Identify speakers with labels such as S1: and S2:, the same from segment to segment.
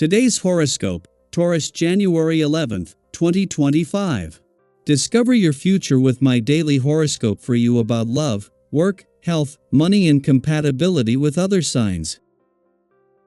S1: Today's horoscope, Taurus January 11th, 2025. Discover your future with my daily horoscope for you about love, work, health, money and compatibility with other signs.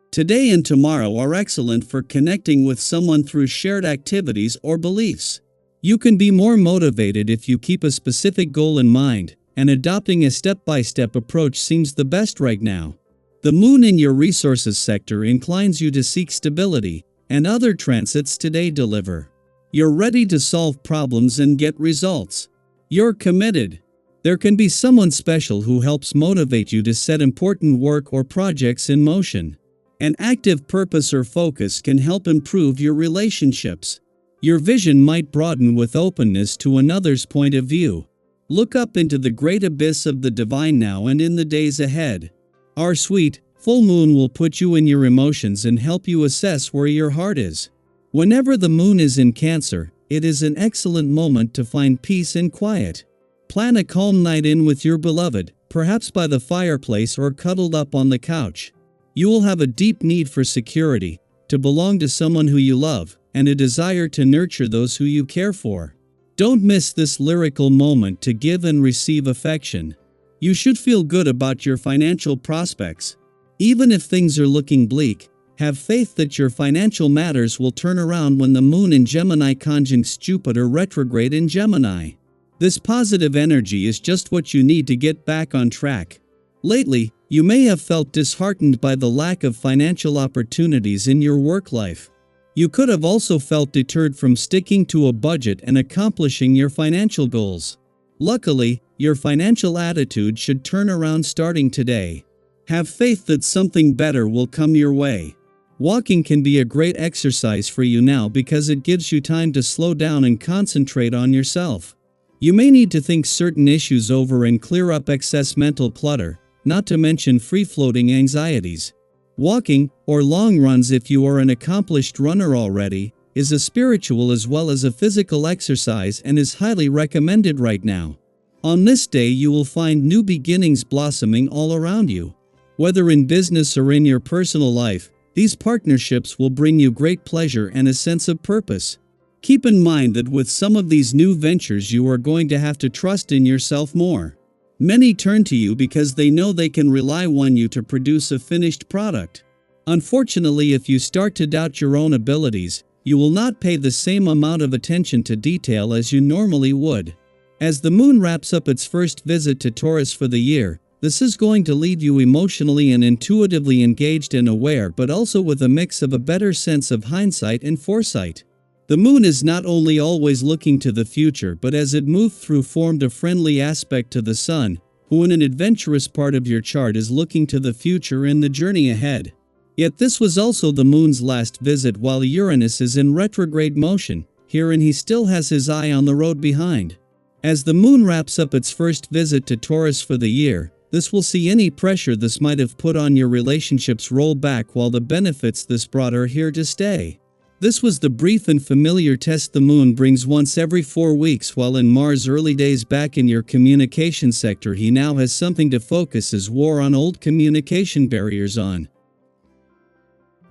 S1: Today and tomorrow are excellent for connecting with someone through shared activities or beliefs. You can be more motivated if you keep a specific goal in mind, and adopting a step-by-step approach seems the best right now. The moon in your resources sector inclines you to seek stability, and other transits today deliver. You're ready to solve problems and get results. You're committed. There can be someone special who helps motivate you to set important work or projects in motion. An active purpose or focus can help improve your relationships. Your vision might broaden with openness to another's point of view. Look up into the great abyss of the divine now and in the days ahead. Our sweet, full moon will put you in your emotions and help you assess where your heart is. Whenever the moon is in Cancer, it is an excellent moment to find peace and quiet. Plan a calm night in with your beloved, perhaps by the fireplace or cuddled up on the couch. You will have a deep need for security, to belong to someone who you love, and a desire to nurture those who you care for. Don't miss this lyrical moment to give and receive affection. You should feel good about your financial prospects. Even if things are looking bleak, have faith that your financial matters will turn around when the moon in Gemini conjuncts Jupiter retrograde in Gemini. This positive energy is just what you need to get back on track. Lately, you may have felt disheartened by the lack of financial opportunities in your work life. You could have also felt deterred from sticking to a budget and accomplishing your financial goals. Luckily, your financial attitude should turn around starting today. Have faith that something better will come your way. Walking can be a great exercise for you now because it gives you time to slow down and concentrate on yourself. You may need to think certain issues over and clear up excess mental clutter, not to mention free-floating anxieties. Walking, or long runs if you are an accomplished runner already, is a spiritual as well as a physical exercise and is highly recommended right now. On this day you will find new beginnings blossoming all around you. Whether in business or in your personal life, these partnerships will bring you great pleasure and a sense of purpose. Keep in mind that with some of these new ventures you are going to have to trust in yourself more. Many turn to you because they know they can rely on you to produce a finished product. Unfortunately, if you start to doubt your own abilities, you will not pay the same amount of attention to detail as you normally would. As the moon wraps up its first visit to Taurus for the year, this is going to leave you emotionally and intuitively engaged and aware, but also with a mix of a better sense of hindsight and foresight. The moon is not only always looking to the future, but as it moved through formed a friendly aspect to the sun, who in an adventurous part of your chart is looking to the future and the journey ahead. Yet this was also the moon's last visit while Uranus is in retrograde motion, herein he still has his eye on the road behind. As the moon wraps up its first visit to Taurus for the year, this will see any pressure this might have put on your relationships roll back, while the benefits this brought are here to stay. This was the brief and familiar test the moon brings once every 4 weeks, while in Mars' early days back in your communication sector he now has something to focus his war on old communication barriers on.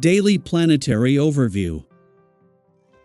S1: Daily Planetary Overview.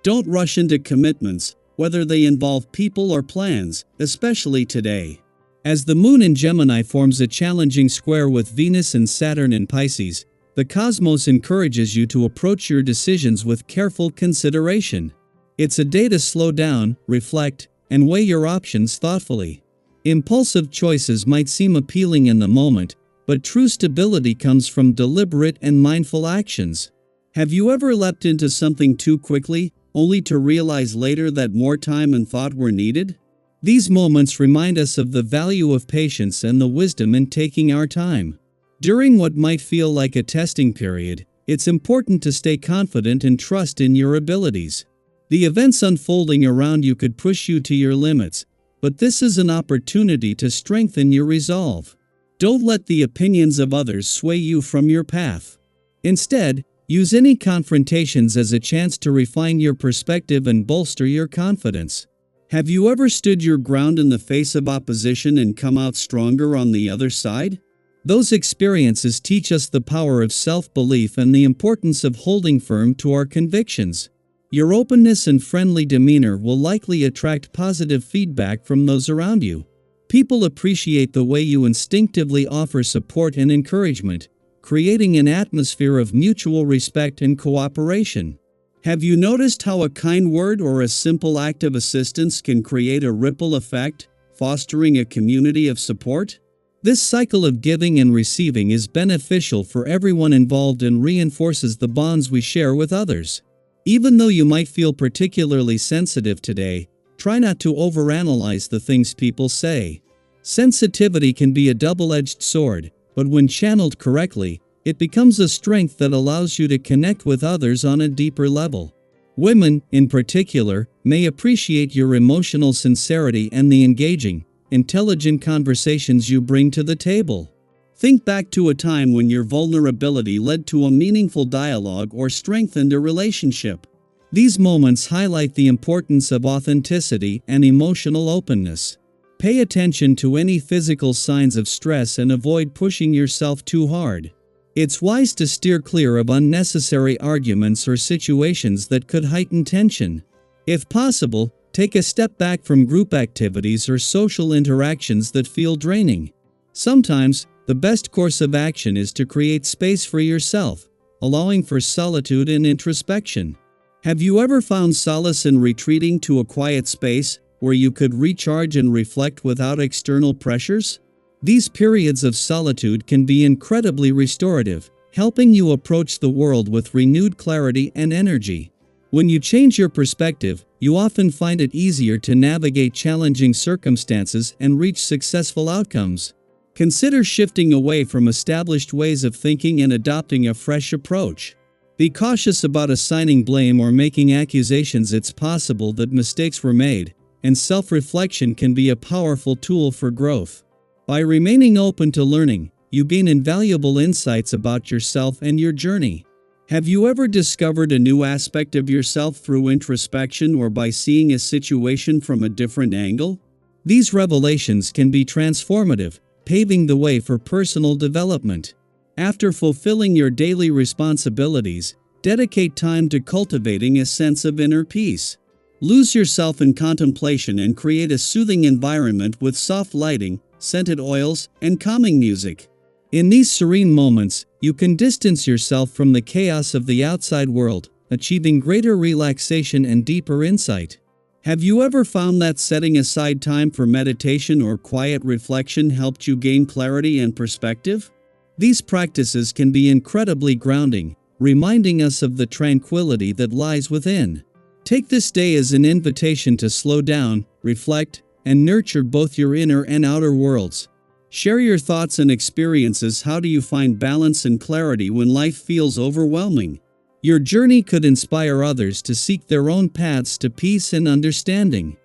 S1: Don't rush into commitments, whether they involve people or plans, especially today. As the moon in Gemini forms a challenging square with Venus and Saturn in Pisces, the cosmos encourages you to approach your decisions with careful consideration. It's a day to slow down, reflect, and weigh your options thoughtfully. Impulsive choices might seem appealing in the moment, but true stability comes from deliberate and mindful actions. Have you ever leapt into something too quickly, only to realize later that more time and thought were needed? These moments remind us of the value of patience and the wisdom in taking our time. During what might feel like a testing period, it's important to stay confident and trust in your abilities. The events unfolding around you could push you to your limits, but this is an opportunity to strengthen your resolve. Don't let the opinions of others sway you from your path. Instead, use any confrontations as a chance to refine your perspective and bolster your confidence. Have you ever stood your ground in the face of opposition and come out stronger on the other side? Those experiences teach us the power of self-belief and the importance of holding firm to our convictions. Your openness and friendly demeanor will likely attract positive feedback from those around you. People appreciate the way you instinctively offer support and encouragement, creating an atmosphere of mutual respect and cooperation. Have you noticed how a kind word or a simple act of assistance can create a ripple effect, fostering a community of support? This cycle of giving and receiving is beneficial for everyone involved and reinforces the bonds we share with others. Even though you might feel particularly sensitive today, try not to overanalyze the things people say. Sensitivity can be a double-edged sword, but when channeled correctly, it becomes a strength that allows you to connect with others on a deeper level. Women, in particular, may appreciate your emotional sincerity and the engaging, intelligent conversations you bring to the table. Think back to a time when your vulnerability led to a meaningful dialogue or strengthened a relationship. These moments highlight the importance of authenticity and emotional openness. Pay attention to any physical signs of stress and avoid pushing yourself too hard. It's wise to steer clear of unnecessary arguments or situations that could heighten tension. If possible, take a step back from group activities or social interactions that feel draining. Sometimes, the best course of action is to create space for yourself, allowing for solitude and introspection. Have you ever found solace in retreating to a quiet space, where you could recharge and reflect without external pressures? These periods of solitude can be incredibly restorative, helping you approach the world with renewed clarity and energy. When you change your perspective, you often find it easier to navigate challenging circumstances and reach successful outcomes. Consider shifting away from established ways of thinking and adopting a fresh approach. Be cautious about assigning blame or making accusations. It's possible that mistakes were made, and self-reflection can be a powerful tool for growth. By remaining open to learning, you gain invaluable insights about yourself and your journey. Have you ever discovered a new aspect of yourself through introspection or by seeing a situation from a different angle? These revelations can be transformative, paving the way for personal development. After fulfilling your daily responsibilities, dedicate time to cultivating a sense of inner peace. Lose yourself in contemplation and create a soothing environment with soft lighting, scented oils, and calming music. In these serene moments, you can distance yourself from the chaos of the outside world, achieving greater relaxation and deeper insight. Have you ever found that setting aside time for meditation or quiet reflection helped you gain clarity and perspective? These practices can be incredibly grounding, reminding us of the tranquility that lies within. Take this day as an invitation to slow down, reflect, and nurture both your inner and outer worlds. Share your thoughts and experiences. How do you find balance and clarity when life feels overwhelming? Your journey could inspire others to seek their own paths to peace and understanding.